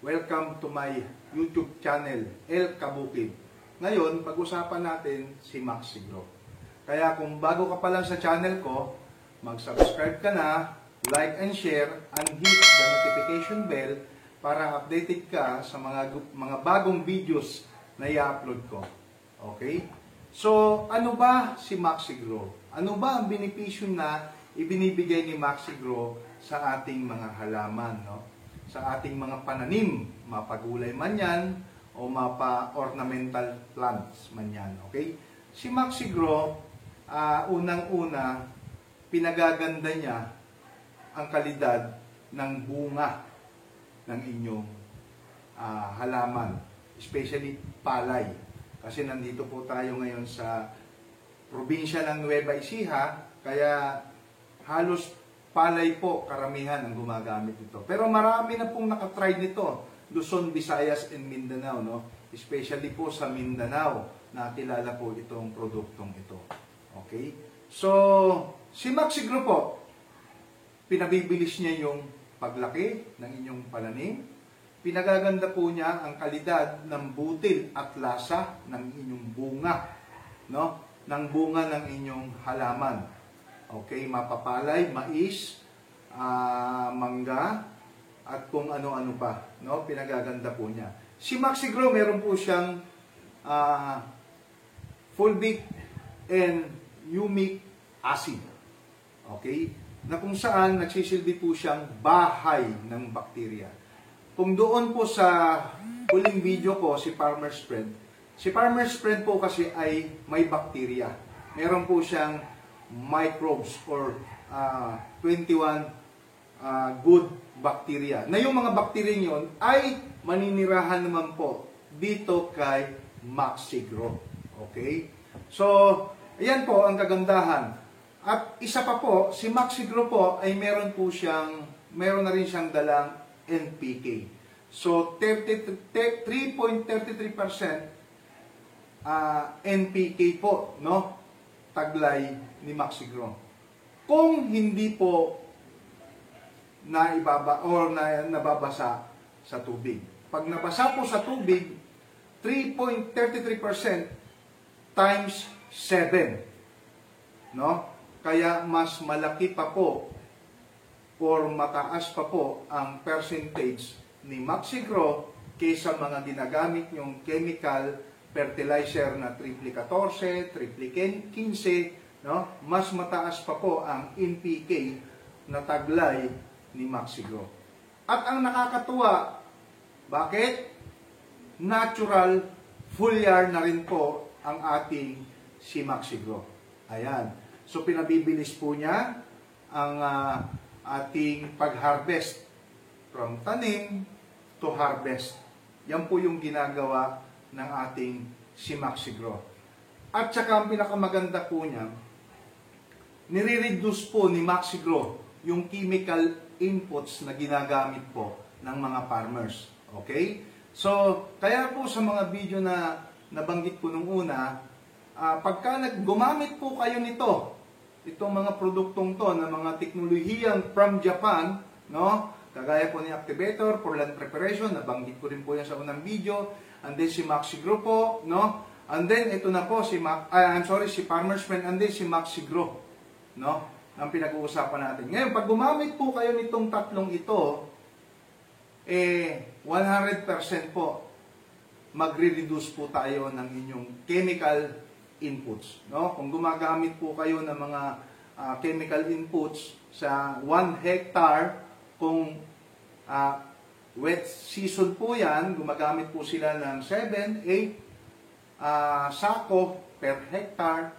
Welcome to my YouTube channel, El Kabukid. Ngayon, pag-usapan natin si Maxigro. Kaya kung bago ka pa lang sa channel ko, mag-subscribe ka na, like and share, and hit the notification bell para updated ka sa mga bagong videos na i-upload ko. Okay? So, ano ba si Maxigro? Ano ba ang benepisyo na ibinibigay ni Maxigro sa ating mga halaman, no? Sa ating mga pananim, mapagulay man yan o mapa-ornamental plants man yan, okay? Si Maxigro, unang-una, pinagaganda niya ang kalidad ng bunga ng inyong halaman, especially palay. Kasi nandito po tayo ngayon sa probinsya ng Nueva Ecija, kaya halos palay po, karamihan ang gumagamit ito. Pero marami na pong nakatry nito. Luzon, Visayas, and Mindanao, no? Especially po sa Mindanao, nakilala po itong produktong ito. Okay? So, si Maxigro po, pinabibilis niya yung paglaki ng inyong pananim. Pinagaganda po niya ang kalidad ng butil at lasa ng inyong bunga, no? Ng bunga ng inyong halaman. Okay, mapapalay, mais, mangga, at kung ano-ano pa, no? Pinagaganda po niya. Si Maxigro, meron po siyang fulvic and humic acid. Okay? Na kung saan nagsisilbi po siyang bahay ng bakterya. Kung doon po sa huling video ko, si Farmer's Friend, si Farmer's Friend po kasi ay may bakterya. Meron po siyang microbes or 21 good bacteria. Na yung mga bacteria nyon ay maninirahan naman po dito kay Maxigro. Okay? So, ayan po ang kagandahan. At isa pa po, si Maxigro po ay meron na rin siyang dalang NPK. So, 3.33% NPK po, no? Taglay ni Maxigro. Kung hindi po nababasa sa tubig. Pag nabasa po sa tubig, 3.33% times 7. No? Kaya mas malaki pa po or mataas pa po ang percentage ni Maxigro kaysa mga ginagamit yung chemical fertilizer na triple 14, triple 15, no? Mas mataas pa po ang NPK na taglay ni Maxigro. At ang nakakatuwa, bakit? Natural foliar na rin po ang ating si Maxigro. Ayan. So pinabibilis po niya ang ating pag-harvest from tanim to harvest. Yan po yung ginagawa ng ating si Maxigro. At saka ang pinakamaganda po niya, nire-reduce po ni Maxigro yung chemical inputs na ginagamit po ng mga farmers. Okay? So, kaya po sa mga video na nabanggit ko nung una, pagka gumamit po kayo nito, itong mga produktong to, na mga teknolohiyang from Japan, no? Kagaya po ni Activator for land preparation, nabanggit ko rin po yan sa unang video. And then si Maxigro po, no? And then ito na po si Farmer's Friend, and then si Maxigro, no? Ang pinag-uusapan natin. Ngayon, pag gumamit po kayo nitong tatlong ito, 100% po magre-reduce po tayo ng inyong chemical inputs, no? Kung gumagamit po kayo ng mga chemical inputs sa 1 hectare, kung wet season po yan, gumagamit po sila ng 7, 8 sako per hectare.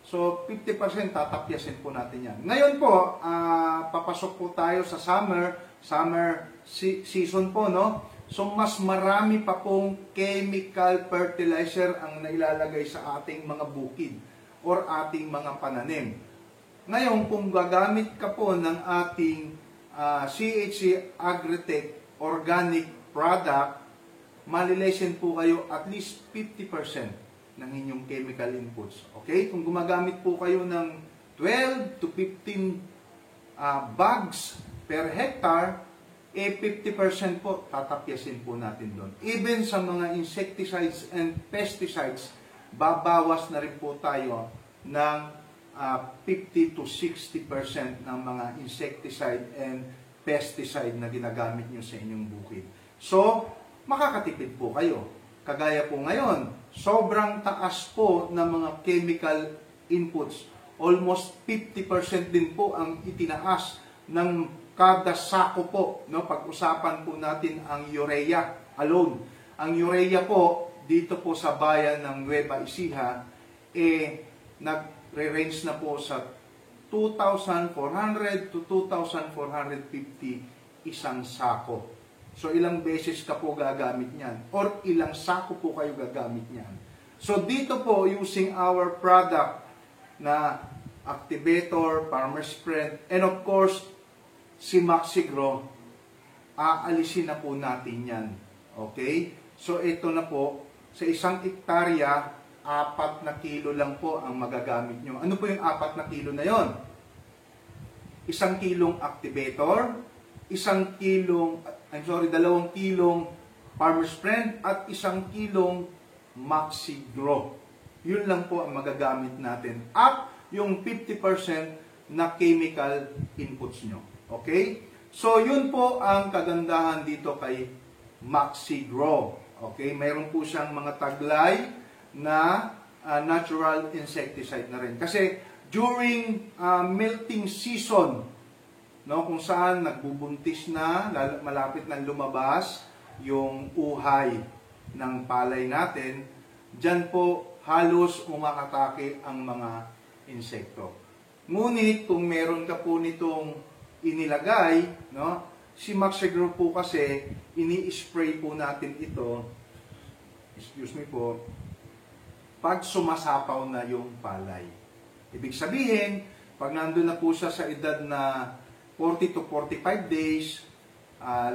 So, 50% tatapyasin po natin yan. Ngayon po, papasok po tayo sa summer season po, no? So, mas marami pa pong chemical fertilizer ang nailalagay sa ating mga bukid or ating mga pananim. Ngayon, kung gagamit ka po ng ating CHC Agritech organic product, malilesen po kayo at least 50% ng inyong chemical inputs. Okay? Kung gumagamit po kayo ng 12 to 15 bags per hectare, 50% po tatapyasin po natin doon. Even sa mga insecticides and pesticides, babawas na rin po tayo ng 50 to 60% ng mga insecticide and pesticide na ginagamit nyo sa inyong bukid. So, makakatipid po kayo. Kagaya po ngayon, sobrang taas po ng mga chemical inputs. Almost 50% din po ang itinaas ng kada sako po. No? Pag-usapan po natin ang urea alone. Ang urea po, dito po sa bayan ng Nueva Ecija, nagre-range na po sa 2,400 to 2,450 isang sako. So, ilang beses ka po gagamit niyan? Or ilang sako po kayo gagamit niyan? So, dito po, using our product na Activator, Farmer's Friend, and of course, si Maxigro, aalisin na po natin yan. Okay? So, ito na po, sa isang hektarya, 4 na kilo lang po ang magagamit nyo. Ano po yung 4 na kilo na yon? 1 kilong Activator, 2 kilong Farmer's Friend, at 1 kilong Maxigro. Yun lang po ang magagamit natin. At yung 50% na chemical inputs nyo. Okay? So, yun po ang kagandahan dito kay Maxigro. Okay? Mayroon po siyang mga taglay na natural insecticide na rin. Kasi, during melting season, no, kung saan nagbubuntis na, malapit na lumabas yung uhay ng palay natin, dyan po halos umakatake ang mga insekto. Ngunit kung meron ka po nitong inilagay, no, si Maxigro po kasi, ini-spray po natin ito, excuse me po, pag sumasapaw na yung palay. Ibig sabihin, pag nandun na po siya sa edad na 40 to 45 days,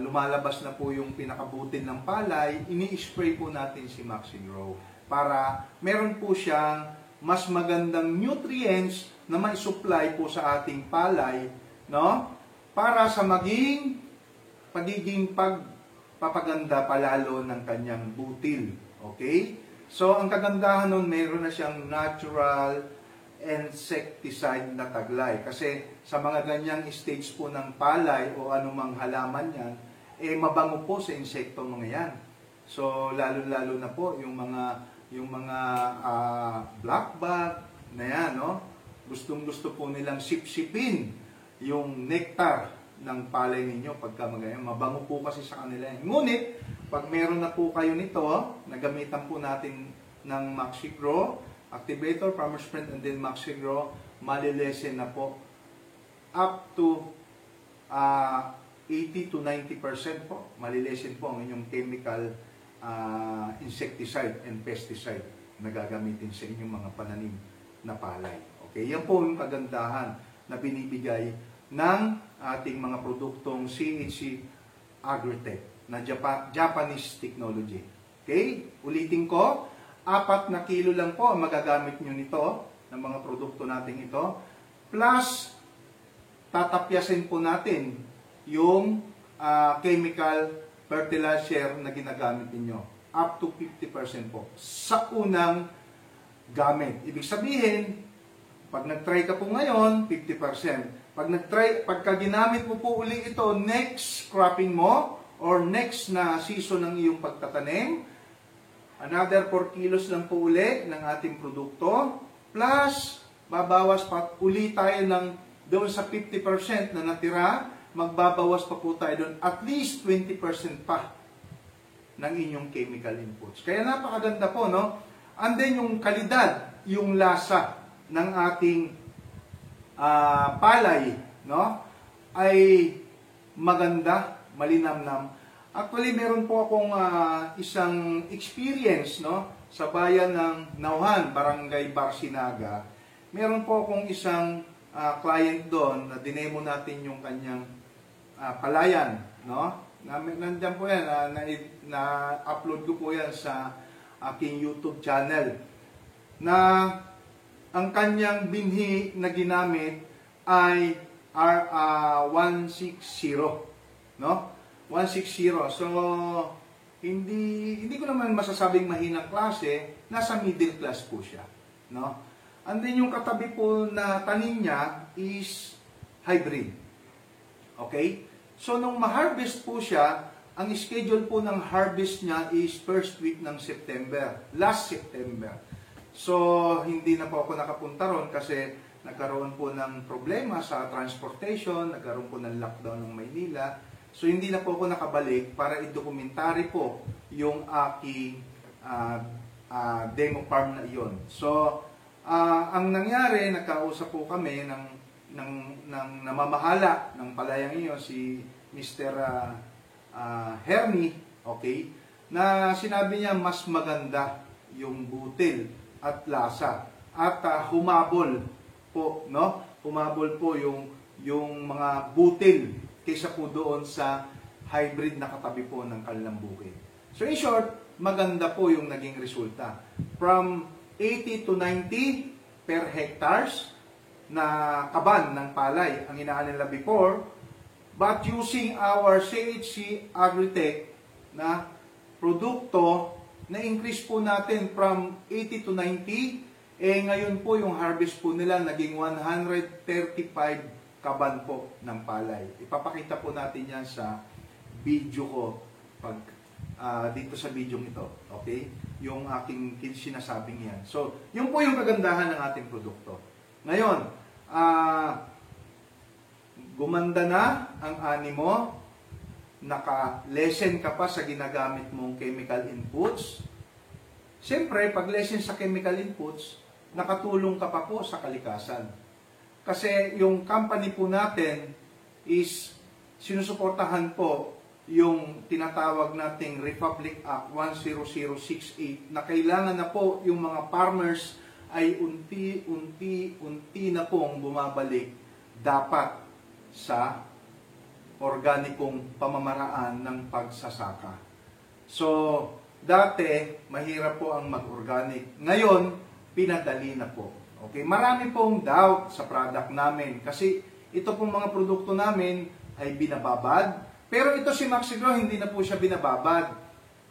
lumalabas na po yung pinakabutin ng palay, ini-spray po natin si Maxigro para meron po siyang mas magandang nutrients na may supply po sa ating palay, no? Para sa pagiging pagpapaganda palalo ng kanyang butil. Okay? So, ang kagandahan nun, mayroon na siyang natural insecticide na taglay. Kasi sa mga ganyang stage po ng palay o anumang halaman yan, mabango po sa insekto mga yan. So, lalo-lalo na po yung mga blackbag na yan, no? Gustong-gusto po nilang sipsipin yung nectar ng palay ninyo pagka magayon. Mabango po kasi sa kanila yan. Ngunit, pag meron na po kayo nito, nagamitan po natin ng Maxigro, Activator, Farmer's Friend, and then Maxigro, malilesen na po up to 80 to 90% po. Malilesen po ang inyong chemical insecticide and pesticide na gagamitin sa inyong mga pananim na palay. Okay, yan po yung kagandahan na binibigay ng ating mga produktong CHC Agritech na Japanese technology. Okay, ulitin ko, 4 na kilo lang po ang magagamit nyo nito, ng mga produkto natin ito, plus tatapyasin po natin yung chemical fertilizer na ginagamit ninyo. Up to 50% po. Sa unang gamit. Ibig sabihin, pag nag-try ka po ngayon, 50%. Pagka ginamit mo po uli ito, next cropping mo, or next na season ng iyong pagtatanim, another 4 kilos lang po uli ng ating produkto, plus, babawas pa uli tayo ng doon sa 50% na natira, magbabawas pa po tayo doon at least 20% pa ng inyong chemical inputs. Kaya napakaganda po, no? And then yung kalidad, yung lasa ng ating palay, no? Ay maganda, malinamnam. Actually, meron po akong isang experience, no? Sa bayan ng Nauhan, Barangay Barsinaga. Meron po akong isang client doon na dinemo natin yung kanyang palayan, no? Nandiyan po yan, na-upload ko po yan sa aking YouTube channel. Na ang kanyang binhi na ginamit ay R160, no? 160. So, hindi ko naman masasabing mahinang klase, nasa middle class po siya. No? And then yung katabi po na tanim niya is hybrid. Okay? So, nung ma-harvest po siya, ang schedule po ng harvest niya is first week ng September. Last September. So, hindi na po ako nakapunta ron kasi nagkaroon po ng problema sa transportation, nagkaroon po ng lockdown ng Maynila. So, hindi na po ako nakabalik para i-documentary po yung aking demo farm na iyon. So, ang nangyari, nagkausap po kami ng namamahala ng palayang iyon, si Mr. Hermie, okay, na sinabi niya mas maganda yung butil at lasa at humabol po, no? Humabol po yung mga butil kaysa po doon sa hybrid na katabi po ng kanilang bukid. So in short, maganda po yung naging resulta. From 80 to 90 per hectares na kaban ng palay ang inaan nila before. But using our CHC Agritech na produkto, na-increase po natin from 80 to 90, ngayon po yung harvest po nila naging 135 kaban po ng palay. Ipapakita po natin yan sa video ko pag dito sa video ito. Okay? Yung aking sinasabing yan. So, yun po yung kagandahan ng ating produkto. Ngayon, gumanda na ang ani mo, naka-lessen ka pa sa ginagamit mong chemical inputs. Siyempre, pag lessen sa chemical inputs, nakatulong ka pa po sa kalikasan. Kasi yung company po natin is sinusuportahan po yung tinatawag nating Republic Act 10068 na kailangan na po yung mga farmers ay unti-unti na pong bumabalik dapat sa organikong pamamaraan ng pagsasaka. So, dati, mahirap po ang mag-organic. Ngayon, pinadali na po. Okay? Marami pong doubt sa product namin kasi ito pong mga produkto namin ay binababad. Pero ito si Maxigro, hindi na po siya binababad.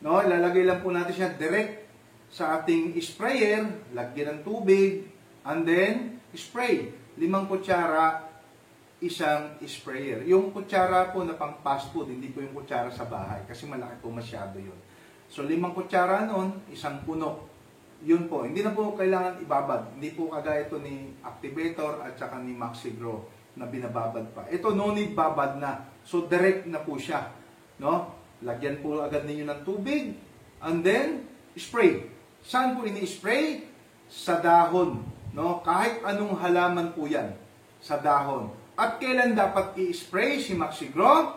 No? Ilalagay lang po natin siya direct sa ating sprayer, lagyan ng tubig, and then spray. 5 kutsara, isang sprayer. Yung kutsara po na pang fast food, hindi po yung kutsara sa bahay kasi malaki po masyado yun. So 5 kutsara noon, isang puno. Yun po, hindi na po kailangan ibabad. Hindi po kagaya ito ni Activator at saka ni Maxigro na binababad pa. Ito no need babad na. So direct na po siya. No? Lagyan po agad ninyo ng tubig and then spray. Saan po ini-spray? Sa dahon. No? Kahit anong halaman po yan. Sa dahon. At kailan dapat i-spray si Maxigro?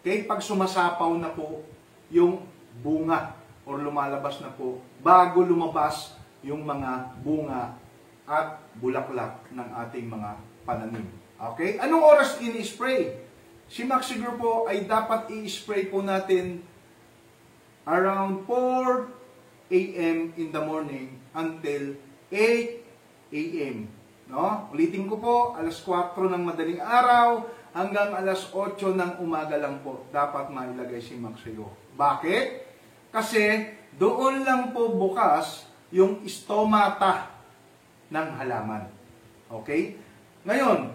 Okay, pag sumasapaw na po yung bunga or lumalabas na po bago lumabas yung mga bunga at bulaklak ng ating mga pananim. Okay? Anong oras ini-spray? Si Maxigro po ay dapat i-spray po natin around 4 a.m. in the morning until 8 a.m. No? Ulitin ko po, alas 4 ng madaling araw hanggang alas 8 ng umaga lang po dapat mailagay si Maxigro. Bakit? Kasi doon lang po bukas yung stomata ng halaman. Okay? Ngayon,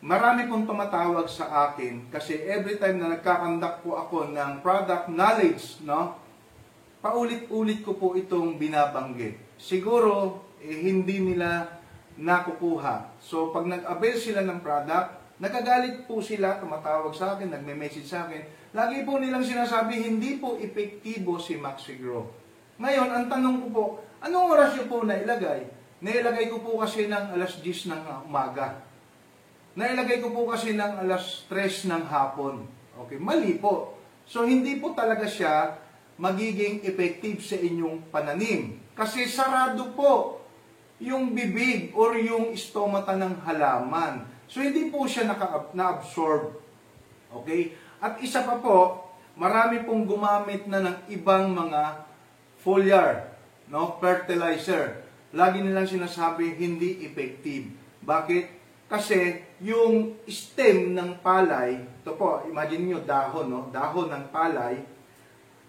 marami pong tumatawag sa akin kasi every time na nagkakandak po ako ng product knowledge, no? Paulit-ulit ko po itong binabanggit. Siguro, hindi nila nakukuha. So, pag nag-avail sila ng product, nagagalit po sila, tumatawag sa akin, nagme-message sa akin. Lagi po nilang sinasabi, hindi po epektibo si Maxigro. Ngayon, ang tanong ko po, anong oras yun po nailagay? Nailagay ko po kasi ng alas 10 ng umaga. Nailagay ko po kasi ng alas 3 ng hapon. Okay, mali po. So, hindi po talaga siya magiging effective sa inyong pananim. Kasi sarado po yung bibig or yung stomata ng halaman. So, hindi po siya na-absorb. Okay? At isa pa po, marami pong gumamit na ng ibang mga foliar, no? Fertilizer. Lagi nilang sinasabi, hindi effective. Bakit? Kasi yung stem ng palay, ito po, imagine nyo dahon, no? Dahon ng palay,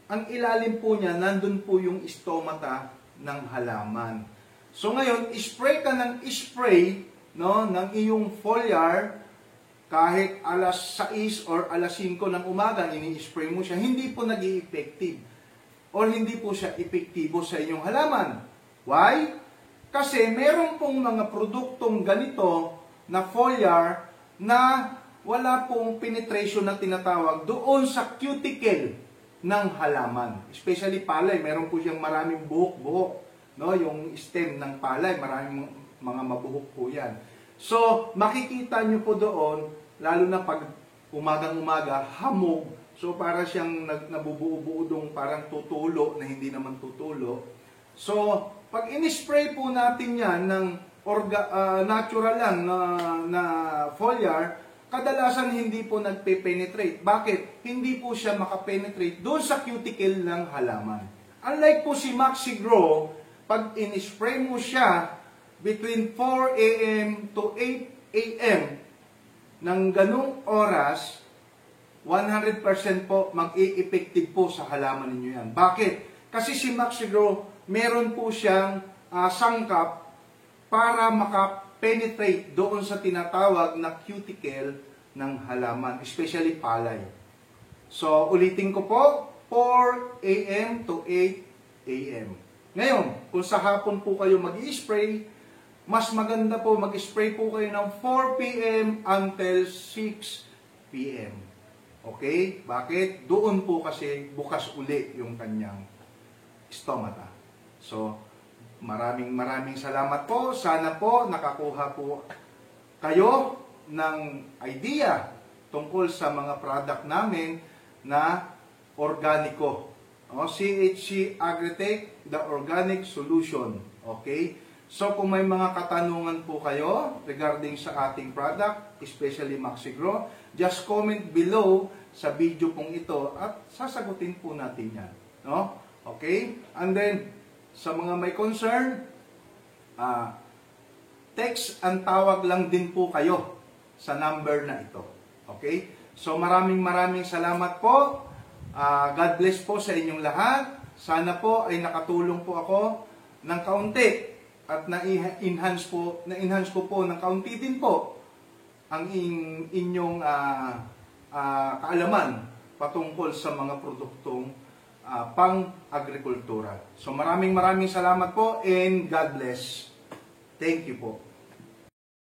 ang ilalim po niya, nandun po yung stomata ng halaman. So ngayon, spray ka ng spray, no, ng iyong foliar, kahit alas 6 or alas 5 ng umaga, ini-spray mo siya, hindi po nag-i-effective. Or hindi po siya epektibo sa inyong halaman. Why? Kasi meron pong mga produktong ganito na foliar na wala pong penetration na tinatawag doon sa cuticle ng halaman. Especially palay, meron po siyang maraming buhok-buhok. No? Yung stem ng palay, maraming mga mabuhok po yan. So, makikita nyo po doon, lalo na pag umagang-umaga, hamog. So, para siyang nabubuo-buo doon, parang tutulo na hindi naman tutulo. So, pag in-spray po natin yan ng natural lang na foliar, kadalasan hindi po nagpe-penetrate. Bakit? Hindi po siya makapenetrate doon sa cuticle ng halaman. Unlike po si Maxi-Grow, pag in-spray mo siya between 4 a.m. to 8 a.m. ng ganung oras, 100% po mag-i-effective po sa halaman ninyo yan. Bakit? Kasi si Maxi-Grow, meron po siyang sangkap para makapenetrate doon sa tinatawag na cuticle ng halaman, especially palay. So, ulitin ko po, 4 a.m. to 8 a.m. Ngayon, kung sa hapon po kayo mag-i-spray, mas maganda po mag-spray po kayo ng 4 p.m. until 6 p.m. Okay? Bakit? Doon po kasi bukas uli yung kanyang stomata. So, maraming salamat po. Sana po nakakuha po kayo ng idea tungkol sa mga product namin na organiko. CHC Agritech, the organic solution. Okay? So, kung may mga katanungan po kayo regarding sa ating product, especially Maxi-Grow, just comment below sa video pong ito at sasagutin po natin yan. No? Okay? And then, sa mga may concern, text and tawag lang din po kayo sa number na ito. Okay? So maraming salamat po. God bless po sa inyong lahat. Sana po ay nakatulong po ako ng kaunti at na-enhance ko po ng kaunti din po ang inyong kaalaman patungkol sa mga produktong pang-agrikultura. So maraming salamat po and God bless. Thank you po.